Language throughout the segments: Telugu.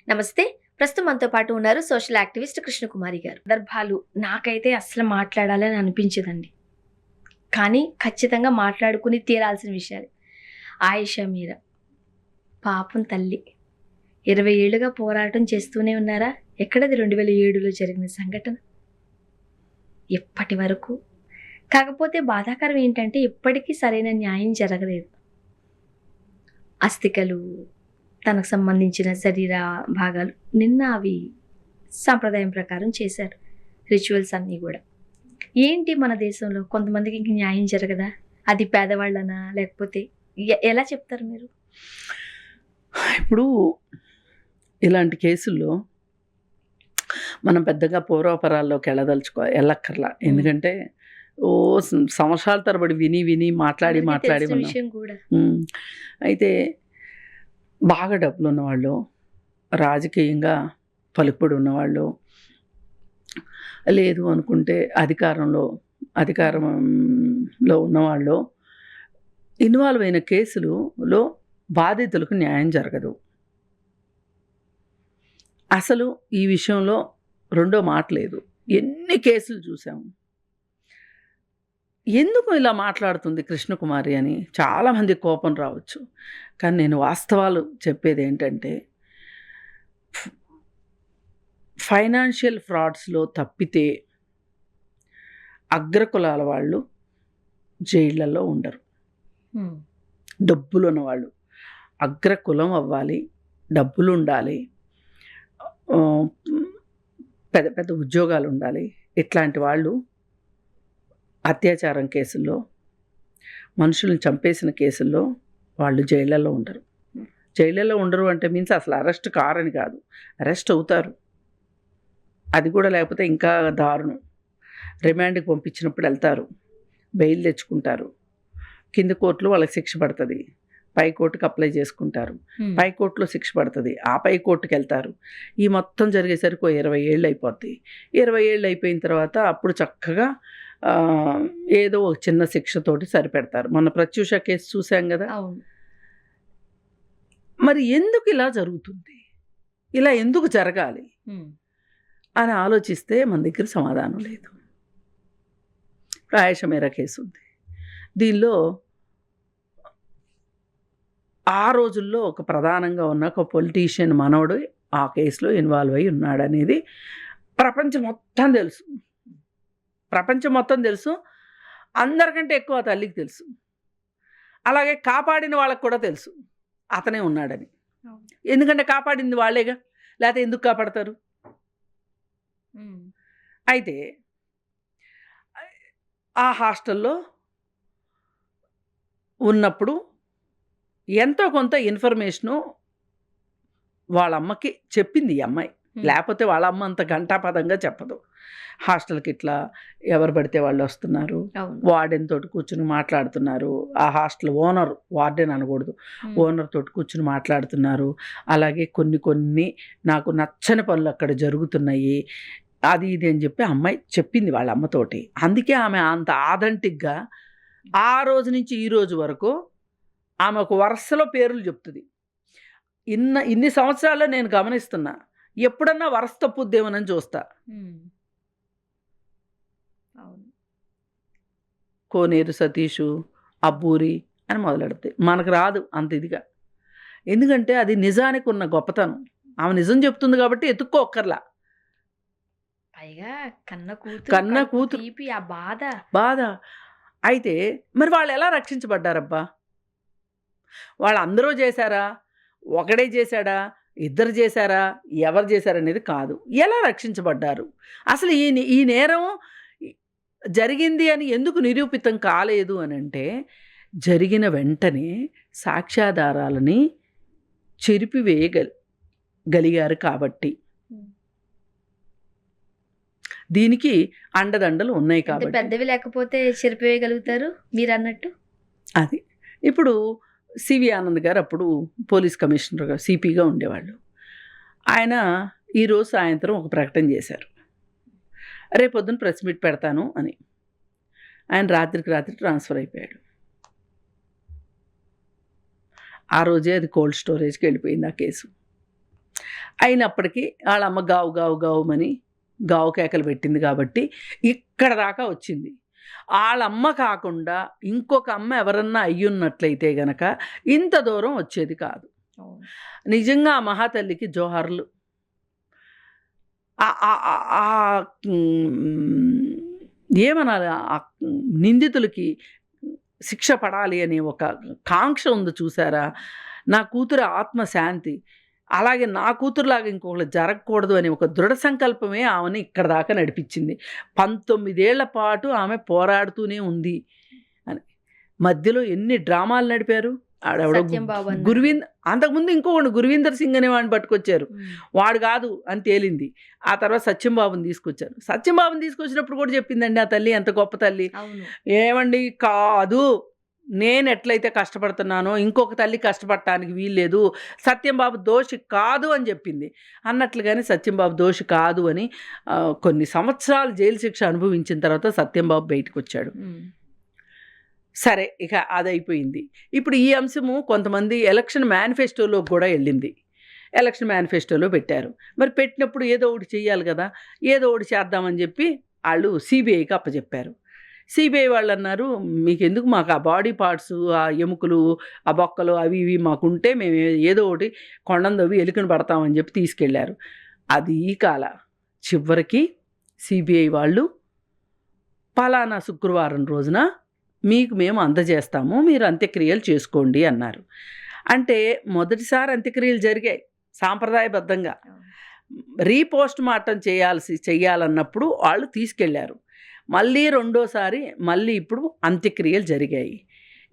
నమస్తే. ప్రస్తుతం మనతో పాటు ఉన్నారు సోషల్ యాక్టివిస్ట్ కృష్ణకుమారి గారు. సందర్భాలు నాకైతే అస్సలు మాట్లాడాలని అనిపించదండి. కానీ ఖచ్చితంగా మాట్లాడుకుని తీరాల్సిన విషయాలు. ఆయిషా మీరా పాపం తల్లి 20 ఏళ్లుగా పోరాటం చేస్తూనే ఉన్నారా? ఎక్కడది 2007లో జరిగిన సంఘటన ఇప్పటి వరకు. కాకపోతే బాధాకరం ఏంటంటే ఇప్పటికీ సరైన న్యాయం జరగలేదు. అస్థికలు, తనకు సంబంధించిన శరీర భాగాలు నిన్న అవి సాంప్రదాయం ప్రకారం చేశారు. రిచువల్స్ అన్నీ కూడా. ఏంటి మన దేశంలో కొంతమందికి ఇంక న్యాయం జరగదా? అది పేదవాళ్ళనా లేకపోతే ఎలా చెప్తారు మీరు? ఇప్పుడు ఇలాంటి కేసుల్లో మనం పెద్దగా పూర్వాపరాల్లోకి వెళ్ళక్కర్లా. ఎందుకంటే సంవత్సరాల తరబడి విని మాట్లాడి మనం విషయం కూడా. అయితే బాగా డబ్బులు ఉన్నవాళ్ళు, రాజకీయంగా పలుకుబడి ఉన్నవాళ్ళు, లేదు అనుకుంటే అధికారంలో ఉన్నవాళ్ళు ఇన్వాల్వ్ అయిన కేసులలో బాధితులకు న్యాయం జరగదు. అసలు ఈ విషయంలో రెండో మాట లేదు. ఎన్ని కేసులు చూసాము. ఎందుకు ఇలా మాట్లాడుతుంది కృష్ణకుమారి అని చాలామంది కోపం రావచ్చు. కానీ నేను వాస్తవాలు చెప్పేది ఏంటంటే, ఫైనాన్షియల్ ఫ్రాడ్స్లో తప్పితే అగ్రకులాల వాళ్ళు జైళ్ళల్లో ఉండరు. డబ్బులు ఉన్నవాళ్ళు అగ్రకులం అవ్వాలి, డబ్బులు ఉండాలి, పెద్ద పెద్ద ఉద్యోగాలు ఉండాలి. ఇట్లాంటి వాళ్ళు అత్యాచారం కేసుల్లో, మనుషులను చంపేసిన కేసుల్లో వాళ్ళు జైళ్ళల్లో ఉండరు. జైళ్ళల్లో ఉండరు అంటే మీన్స్ అసలు అరెస్ట్ కారని కాదు, అరెస్ట్ అవుతారు. అది కూడా లేకపోతే ఇంకా దారుణం. రిమాండ్కి పంపించినప్పుడు వెళ్తారు, బెయిల్ తెచ్చుకుంటారు, కింద కోర్టులో వాళ్ళకి శిక్ష పడుతుంది, పై కోర్టుకు అప్లై చేసుకుంటారు, పై కోర్టులో శిక్ష పడుతుంది, ఆ పై కోర్టుకు వెళ్తారు. ఈ మొత్తం జరిగేసరికి 20 ఏళ్ళు అయిపోద్ది. 20 ఏళ్ళు అయిపోయిన తర్వాత అప్పుడు చక్కగా ఏదో ఒక చిన్న శిక్షతోటి సరిపెడతారు. మొన్న ప్రత్యూష కేసు చూసాం కదా. మరి ఎందుకు ఇలా జరుగుతుంది, ఇలా ఎందుకు జరగాలి అని ఆలోచిస్తే మన దగ్గర సమాధానం లేదు. ఇప్పుడు ఆయిషా మీరా కేసు ఉంది. దీనిలో ఆ రోజుల్లో ఒక ప్రధానంగా ఉన్న ఒక పొలిటీషియన్ మనవడు ఆ కేసులో ఇన్వాల్వ్ అయి ఉన్నాడనేది ప్రపంచం మొత్తం తెలుసు. అందరికంటే ఎక్కువ ఆ తల్లికి తెలుసు. అలాగే కాపాడిన వాళ్ళకు కూడా తెలుసు అతనే ఉన్నాడని. ఎందుకంటే కాపాడింది వాళ్ళేగా, లేకపోతే ఎందుకు కాపాడతారు? అయితే ఆ హాస్టల్లో ఉన్నప్పుడు ఎంతో కొంత ఇన్ఫర్మేషను వాళ్ళ అమ్మకి చెప్పింది ఈ అమ్మాయి. లేకపోతే వాళ్ళ అమ్మ అంత ఘంటాపదంగా చెప్పదు. హాస్టల్కి ఇట్లా ఎవరు పడితే వాళ్ళు వస్తున్నారు, వార్డెన్ తోటి కూర్చుని మాట్లాడుతున్నారు, ఆ హాస్టల్ ఓనర్, వార్డెన్ అనకూడదు, ఓనర్ తోటి కూర్చుని మాట్లాడుతున్నారు, అలాగే కొన్ని నాకు నచ్చని పనులు అక్కడ జరుగుతున్నాయి, అది ఇది అని చెప్పి అమ్మాయి చెప్పింది వాళ్ళ అమ్మతోటి. అందుకే ఆమె అంత ఆథెంటిక్గా ఆ రోజు నుంచి ఈ రోజు వరకు ఆమె ఒక వరుసలో పేర్లు చెప్తుంది. ఇన్ని సంవత్సరాల్లో నేను గమనిస్తున్నా, ఎప్పుడన్నా వరుస తప్పుద్దేమోనని చూస్తా. కోనేరు సతీషు, అబ్బూరి అని మొదలెడితే మనకు రాదు అంత ఇదిగా. ఎందుకంటే అది నిజానికి ఉన్న గొప్పతనం. ఆమె నిజం చెప్తుంది కాబట్టి ఎత్తుక్కోక్కర్లా. పైగా కన్న కూతురు ఆ బాధ. అయితే మరి వాళ్ళు ఎలా రక్షించబడ్డారబ్బా? వాళ్ళందరూ చేశారా, ఒకడే చేశాడా, ఇద్దరు చేశారా, ఎవరు చేశారనేది కాదు, ఎలా రక్షించబడ్డారు? అసలు ఈ నేరం జరిగింది అని ఎందుకు నిరూపితం కాలేదు అని అంటే, జరిగిన వెంటనే సాక్ష్యాధారాలని చెరిపివేయగలిగారు కాబట్టి. దీనికి అండదండలు ఉన్నాయి కాబట్టి. పెద్దవి లేకపోతే చెరిపివేయగలుగుతారు మీరు అన్నట్టు. అది ఇప్పుడు సివి ఆనంద్ గారు అప్పుడు పోలీస్ కమిషనర్గా, సిపిగా ఉండేవాళ్ళు. ఆయన ఈరోజు సాయంత్రం ఒక ప్రకటన చేశారు, రేపొద్దున ప్రెస్ మీట్ పెడతాను అని. ఆయన రాత్రి ట్రాన్స్ఫర్ అయిపోయాడు. ఆ రోజే అది కోల్డ్ స్టోరేజ్కి వెళ్ళిపోయింది ఆ కేసు. అయినప్పటికీ వాళ్ళమ్మ గావు గావు గావుమని గావు కేకలు పెట్టింది కాబట్టి ఇక్కడ దాకా వచ్చింది. వాళ్ళమ్మ కాకుండా ఇంకొక అమ్మ ఎవరన్నా అయ్యున్నట్లయితే గనక ఇంత దూరం వచ్చేది కాదు. అవును. నిజంగా ఆ మహాతల్లికి జోహార్లు. ఏమనాలి, ఆ నిందితులకి శిక్ష పడాలి అనే ఒక కాంక్ష ఉంది చూసారా. నా కూతురు ఆత్మశాంతి, అలాగే నా కూతురులాగా ఇంకొకళ్ళు జరగకూడదు అని ఒక దృఢ సంకల్పమే ఆమెని ఇక్కడ దాకా నడిపించింది. 19 ఏళ్ల పాటు ఆమె పోరాడుతూనే ఉంది అని. మధ్యలో ఎన్ని డ్రామాలు నడిపారు. ఆడెవడో సత్యంబాబు అన్న. అంతకుముందు ఇంకొకడు గురువీందర్ సింగ్ అనే వాడిని పట్టుకొచ్చారు. వాడు కాదు అని తేలింది. ఆ తర్వాత సత్యంబాబుని తీసుకొచ్చారు. సత్యంబాబుని తీసుకొచ్చినప్పుడు కూడా చెప్పిందండి ఆ తల్లి, ఎంత గొప్ప తల్లి. అవును. ఏమండి కాదు, నేను ఎట్లయితే కష్టపడుతున్నానో ఇంకొక తల్లి కష్టపడటానికి వీల్లేదు, సత్యంబాబు దోషి కాదు అని చెప్పింది. అన్నట్లుగానే సత్యంబాబు దోషి కాదు అని కొన్ని సంవత్సరాలు జైలు శిక్ష అనుభవించిన తర్వాత సత్యంబాబు బయటకు వచ్చాడు. సరే, ఇక అదైపోయింది. ఇప్పుడు ఈ అంశము కొంతమంది ఎలక్షన్ మేనిఫెస్టోలో కూడా వెళ్ళింది. ఎలక్షన్ మేనిఫెస్టోలో పెట్టారు. మరి పెట్టినప్పుడు ఏదో ఒకటి చెయ్యాలి కదా, ఏదో ఒకటి చేద్దామని చెప్పి వాళ్ళు సిబిఐకి అప్పచెప్పారు. సిబిఐ వాళ్ళు అన్నారు, మీకెందుకు, మాకు ఆ బాడీ పార్ట్స్, ఆ ఎముకలు, ఆ బొక్కలు అవి ఇవి మాకుంటే మేము ఏదో ఒకటి కొండందవి ఎలుకని పడతామని చెప్పి తీసుకెళ్లారు. అది ఈ కాల చివరికి సిబిఐ వాళ్ళు పలానా శుక్రవారం రోజున మీకు మేము అందజేస్తాము, మీరు అంత్యక్రియలు చేసుకోండి అన్నారు. అంటే మొదటిసారి అంత్యక్రియలు జరిగాయి సాంప్రదాయబద్ధంగా. రీపోస్ట్ మార్టం చేయాలన్నప్పుడు వాళ్ళు తీసుకెళ్లారు. మళ్ళీ రెండోసారి మళ్ళీ ఇప్పుడు అంత్యక్రియలు జరిగాయి.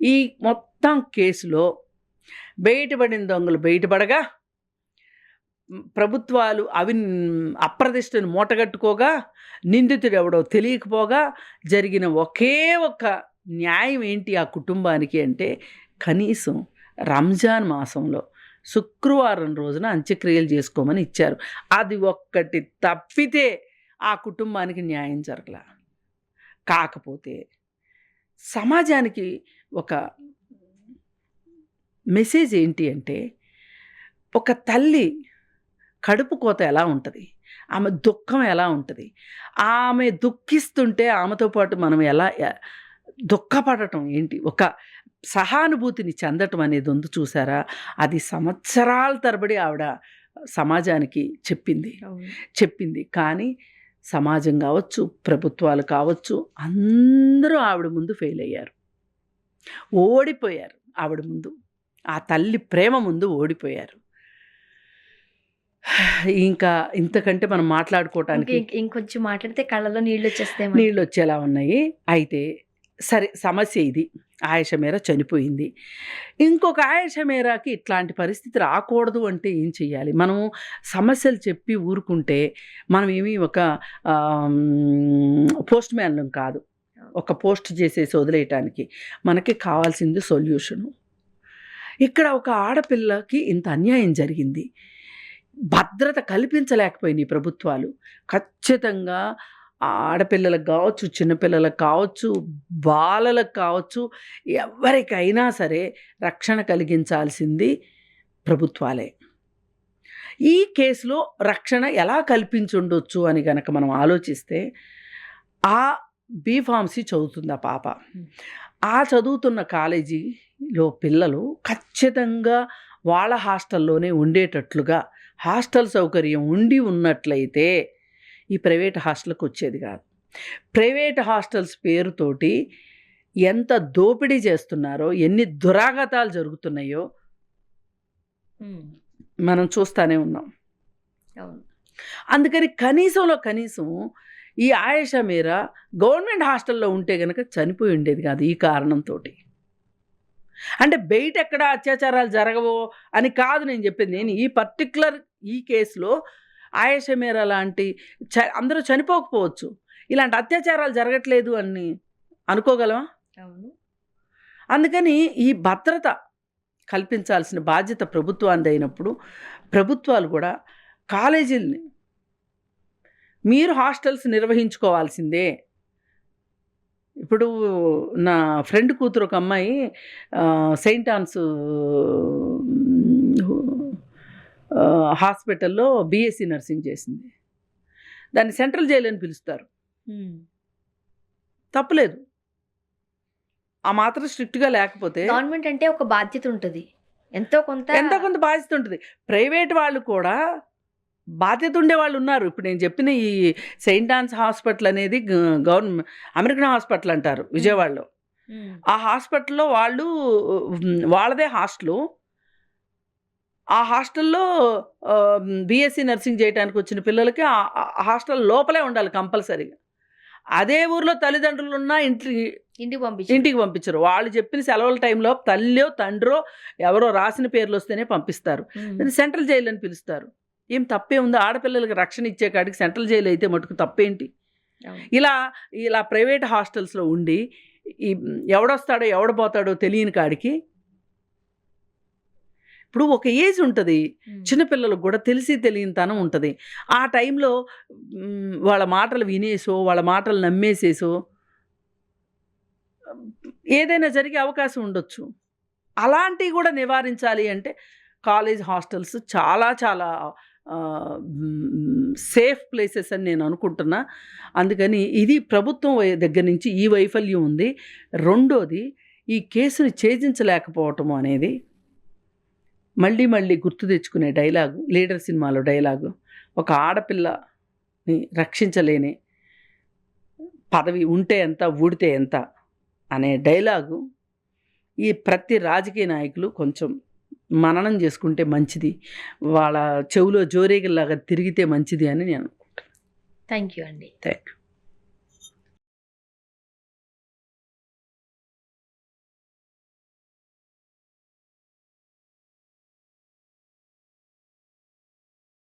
ఈ మొత్తం కేసులో బయటపడిన దొంగలు బయటపడగా, ప్రభుత్వాలు అప్రదిష్టను మూటగట్టుకోగా, నిందితుడు ఎవడో తెలియకపోగా జరిగిన ఒకే ఒక్క న్యాయం ఏంటి ఆ కుటుంబానికి అంటే, కనీసం రంజాన్ మాసంలో శుక్రవారం రోజున అంత్యక్రియలు చేసుకోమని ఇచ్చారు. అది ఒక్కటి తప్పితే ఆ కుటుంబానికి న్యాయం జరగల. కాకపోతే సమాజానికి ఒక మెసేజ్ ఏంటి అంటే, ఒక తల్లి కడుపు కోత ఎలా ఉంటుంది, ఆమె దుఃఖం ఎలా ఉంటుంది, ఆమె దుఃఖిస్తుంటే ఆమెతో పాటు మనం ఎలా దుఃఖపడటం ఏంటి, ఒక సహానుభూతిని చెందటం అనేది ఉంది చూసారా. అది సంవత్సరాల తరబడి ఆవిడ సమాజానికి చెప్పింది. కానీ సమాజం కావచ్చు, ప్రభుత్వాలు కావచ్చు, అందరూ ఆవిడ ముందు ఫెయిల్ అయ్యారు, ఓడిపోయారు. ఆవిడ ముందు, ఆ తల్లి ప్రేమ ముందు ఓడిపోయారు. ఇంకా ఇంతకంటే మనం మాట్లాడుకోవటానికి ఇంకొంచెం మాట్లాడితే కళ్ళలో నీళ్ళు వచ్చేలా ఉన్నాయి. అయితే సరే, సమస్య ఇది. ఆయేషా మీరా చనిపోయింది. ఇంకొక ఆయేషా మీరాకి ఇట్లాంటి పరిస్థితి రాకూడదు అంటే ఏం చెయ్యాలి? మనం సమస్యలు చెప్పి ఊరుకుంటే మనం ఏమీ ఒక పోస్ట్ మ్యాన్లం కాదు, ఒక పోస్ట్ చేసేసి వదిలేయటానికి. మనకి కావాల్సింది సొల్యూషను. ఇక్కడ ఒక ఆడపిల్లకి ఇంత అన్యాయం జరిగింది, భద్రత కల్పించలేకపోయినాయి ప్రభుత్వాలు. ఖచ్చితంగా ఆడపిల్లలకు కావచ్చు, చిన్నపిల్లలకు కావచ్చు, బాలలకు కావచ్చు, ఎవరికైనా సరే రక్షణ కలిగించాల్సింది ప్రభుత్వాలే. ఈ కేసులో రక్షణ ఎలా కల్పించుండొచ్చు అని కనుక మనం ఆలోచిస్తే, ఆ బీఫార్మసీ చదువుతుంది ఆ పాప. ఆ చదువుతున్న కాలేజీలో పిల్లలు ఖచ్చితంగా వాళ్ళ హాస్టల్లోనే ఉండేటట్లుగా హాస్టల్ సౌకర్యం ఉన్నట్లయితే ఈ ప్రైవేట్ హాస్టల్కి వచ్చేది కాదు. ప్రైవేట్ హాస్టల్స్ పేరుతోటి ఎంత దోపిడీ చేస్తున్నారో, ఎన్ని దురాఘాతాలు జరుగుతున్నాయో మనం చూస్తూనే ఉన్నాం. అందుకని కనీసం ఈ ఆయేషా మీరా గవర్నమెంట్ హాస్టల్లో ఉంటే కనుక చనిపోయి ఉండేది కాదు ఈ కారణంతో. అంటే బయట ఎక్కడ అత్యాచారాలు జరగవో అని కాదు నేను చెప్పింది. నేను ఈ పర్టికులర్ ఈ కేసులో ఆయేషా మీరా లాంటి అందరూ చనిపోకపోవచ్చు, ఇలాంటి అత్యాచారాలు జరగట్లేదు అని అనుకోగలమా? అందుకని ఈ భద్రత కల్పించాల్సిన బాధ్యత ప్రభుత్వానికి అయినప్పుడు ప్రభుత్వాలు కూడా కాలేజీలని మీరు హాస్టల్స్ నిర్వహించుకోవాల్సిందే. ఇప్పుడు నా ఫ్రెండ్ కూతురు ఒక అమ్మాయి సెయింట్ ఆన్స్ హాస్పిటల్లో బీఎస్సీ నర్సింగ్ చేసింది. దాన్ని సెంట్రల్ జైలు అని పిలుస్తారు. తప్పులేదు. ఆ మాత్రం స్ట్రిక్ట్గా లేకపోతే గవర్నమెంట్ అంటే ఒక బాధ్యత ఉంటుంది, ఎంతో కొంత బాధ్యత ఉంటుంది. ప్రైవేట్ వాళ్ళు కూడా బాధ్యత ఉండే వాళ్ళు ఉన్నారు. ఇప్పుడు నేను చెప్పిన ఈ సెయింట్ ఆన్స్ హాస్పిటల్ అనేది గవర్నమెంట్ అమెరికన్ హాస్పిటల్ అంటారు విజయవాడలో. ఆ హాస్పిటల్లో వాళ్ళు వాళ్ళదే హాస్టలు. ఆ హాస్టల్లో బీఎస్సీ నర్సింగ్ చేయడానికి వచ్చిన పిల్లలకి ఆ హాస్టల్ లోపలే ఉండాలి కంపల్సరీగా. అదే ఊర్లో తల్లిదండ్రులు ఉన్నా ఇంటికి పంపించరు. వాళ్ళు చెప్పిన సెలవుల టైంలో తల్లో తండ్రో ఎవరో రాసిన పేర్లు వస్తేనే పంపిస్తారు. సెంట్రల్ జైలు అని పిలుస్తారు. ఏం తప్పే ఉంది? ఆడపిల్లలకి రక్షణ ఇచ్చే కాడికి సెంట్రల్ జైలు అయితే మటుకు తప్పేంటి? ఇలా ప్రైవేట్ హాస్టల్స్లో ఉండి ఈ ఎవడొస్తాడో ఎవడపోతాడో తెలియని కాడికి ఇప్పుడు ఒక ఏజ్ ఉంటుంది, చిన్నపిల్లలకు కూడా తెలియని తనం ఉంటుంది. ఆ టైంలో వాళ్ళ మాటలు వినేసో వాళ్ళ మాటలు నమ్మేసేసో ఏదైనా జరిగే అవకాశం ఉండొచ్చు. అలాంటివి కూడా నివారించాలి అంటే కాలేజ్ హాస్టల్స్ చాలా చాలా సేఫ్ ప్లేసెస్ అని నేను అనుకుంటున్నా. అందుకని ఇది ప్రభుత్వం దగ్గర నుంచి ఈ వైఫల్యం ఉంది. రెండోది, ఈ కేసుని ఛేదించలేకపోవటము అనేది మళ్ళీ మళ్ళీ గుర్తు తెచ్చుకునే డైలాగు, లీడర్ సినిమాలో డైలాగు, ఒక ఆడపిల్లని రక్షించలేని పదవి ఉంటే ఎంత ఊడితే ఎంత అనే డైలాగు ఈ ప్రతి రాజకీయ నాయకులు కొంచెం మననం చేసుకుంటే మంచిది, వాళ్ళ చెవులో జోరేగల్లాగా తిరిగితే మంచిది అని నేను అనుకుంటాను. థ్యాంక్ యూ అండి. Thank you.